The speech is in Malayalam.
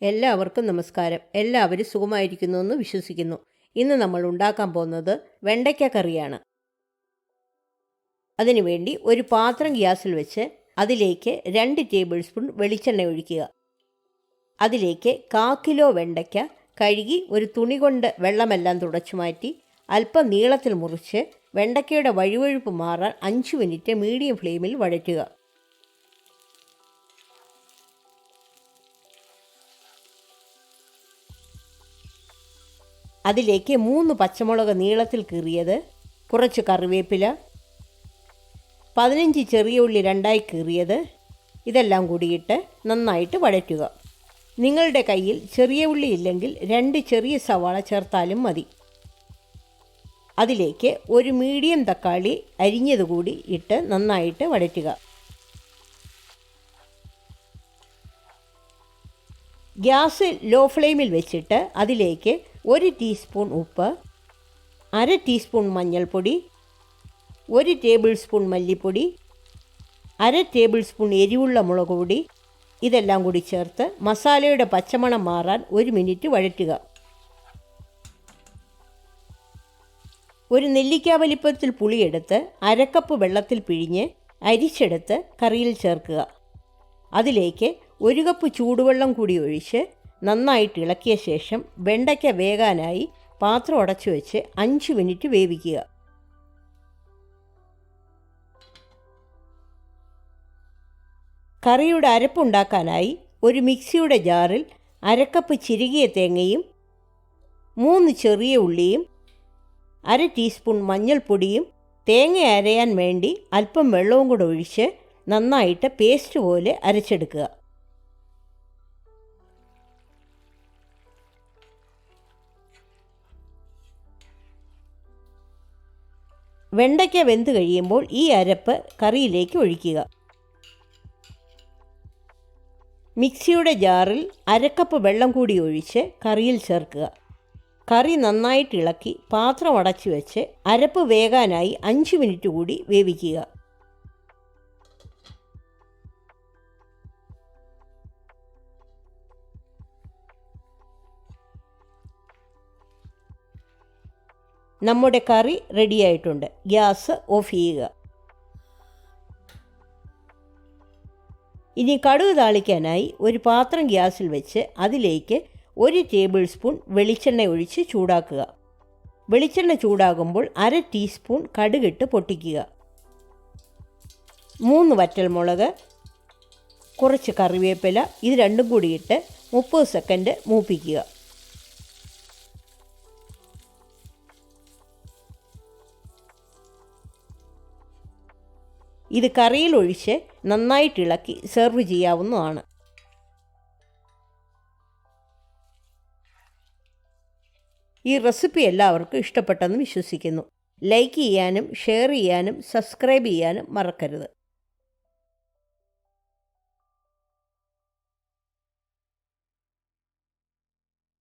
എല്ലാവർക്കും നമസ്കാരം. എല്ലാവരും സുഖമായിരിക്കുന്നുവെന്ന് വിശ്വസിക്കുന്നു. ഇന്ന് നമ്മൾ ഉണ്ടാക്കാൻ പോകുന്നത് വെണ്ടയ്ക്ക കറിയാണ്. അതിനുവേണ്ടി ഒരു പാത്രം ഗ്യാസിൽ വെച്ച് അതിലേക്ക് 2 ടേബിൾ സ്പൂൺ വെളിച്ചെണ്ണ ഒഴിക്കുക. അതിലേക്ക് 1/4 കിലോ വെണ്ടയ്ക്ക കഴുകി ഒരു തുണി കൊണ്ട് വെള്ളമെല്ലാം തുടച്ചു മാറ്റി അല്പം നീളത്തിൽ മുറിച്ച് വെണ്ടയ്ക്കയുടെ വഴുവഴുപ്പ് മാറാൻ 5 മിനിറ്റ് മീഡിയം ഫ്ലെയിമിൽ വഴറ്റുക. അതിലേക്ക് 3 പച്ചമുളക് നീളത്തിൽ കീറിയത്, കുറച്ച് കറിവേപ്പില, 15 ചെറിയ ഉള്ളി 2ആയി കീറിയത്, ഇതെല്ലാം കൂടിയിട്ട് നന്നായിട്ട് വഴറ്റുക. നിങ്ങളുടെ കയ്യിൽ ചെറിയ ഉള്ളി ഇല്ലെങ്കിൽ 2 ചെറിയ സവാള ചേർത്താലും മതി. അതിലേക്ക് ഒരു മീഡിയം തക്കാളി അരിഞ്ഞത് കൂടി ഇട്ട് നന്നായിട്ട് വഴറ്റുക. ഗ്യാസ് ലോ ഫ്ലെയിമിൽ വെച്ചിട്ട് അതിലേക്ക് 1 ടീസ്പൂൺ ഉപ്പ്, 1/2 ടീസ്പൂൺ മഞ്ഞൾപ്പൊടി, 1 ടേബിൾ സ്പൂൺ മല്ലിപ്പൊടി, 1/2 ടേബിൾ സ്പൂൺ എരിവുള്ള മുളക് പൊടി, ഇതെല്ലാം കൂടി ചേർത്ത് മസാലയുടെ പച്ചമണം മാറാൻ 1 മിനിറ്റ് വഴറ്റുക. ഒരു നെല്ലിക്ക വലിപ്പത്തിൽ പുളിയെടുത്ത് 1/2 കപ്പ് വെള്ളത്തിൽ പിഴിഞ്ഞ് അരിച്ചെടുത്ത് കറിയിൽ ചേർക്കുക. അതിലേക്ക് 1 കപ്പ് ചൂടുവെള്ളം കൂടി ഒഴിച്ച് നന്നായിട്ട് ഇളക്കിയ ശേഷം വെണ്ടയ്ക്ക വേകാനായി പാത്രം അടച്ചു വെച്ച് 5 മിനിറ്റ് വേവിക്കുക. കറിയുടെ അരപ്പുണ്ടാക്കാനായി ഒരു മിക്സിയുടെ ജാറിൽ 1/2 കപ്പ് ചിരുകിയ തേങ്ങയും 3 ചെറിയ ഉള്ളിയും 1/2 ടീസ്പൂൺ മഞ്ഞൾപ്പൊടിയും തേങ്ങ അരയാൻ വേണ്ടി അല്പം വെള്ളവും കൂടെ ഒഴിച്ച് നന്നായിട്ട് പേസ്റ്റ് പോലെ അരച്ചെടുക്കുക. വെണ്ടയ്ക്ക വെന്ത് കഴിയുമ്പോൾ ഈ അരപ്പ് കറിയിലേക്ക് ഒഴിക്കുക. മിക്സിയുടെ ജാറിൽ 1/2 കപ്പ് വെള്ളം കൂടി ഒഴിച്ച് കറിയിൽ ചേർക്കുക. കറി നന്നായിട്ട് ഇളക്കി പാത്രം അടച്ചു വെച്ച് അരപ്പ് വേകാനായി 5 മിനിറ്റ് കൂടി വേവിക്കുക. നമ്മുടെ കറി റെഡിയായിട്ടുണ്ട്. ഗ്യാസ് ഓഫ് ചെയ്യുക. ഇനി കടുക് താളിക്കാനായി ഒരു പാത്രം ഗ്യാസിൽ വെച്ച് അതിലേക്ക് 1 ടേബിൾ സ്പൂൺ വെളിച്ചെണ്ണ ഒഴിച്ച് ചൂടാക്കുക. വെളിച്ചെണ്ണ ചൂടാകുമ്പോൾ 1/2 ടീസ്പൂൺ കടുകിട്ട് പൊട്ടിക്കുക. 3 വറ്റൽമുളക്, കുറച്ച് കറിവേപ്പില, ഇത് രണ്ടും കൂടിയിട്ട് 30 സെക്കൻഡ് മൂപ്പിക്കുക. ഇത് കറിയിൽ ഒഴിച്ച് നന്നായിട്ട് ഇളക്കി സെർവ് ചെയ്യാവുന്നതാണ്. ഈ റെസിപ്പി എല്ലാവർക്കും ഇഷ്ടപ്പെട്ടെന്ന് വിശ്വസിക്കുന്നു. ലൈക്ക് ചെയ്യാനും ഷെയർ ചെയ്യാനും സബ്സ്ക്രൈബ് ചെയ്യാനും മറക്കരുത്.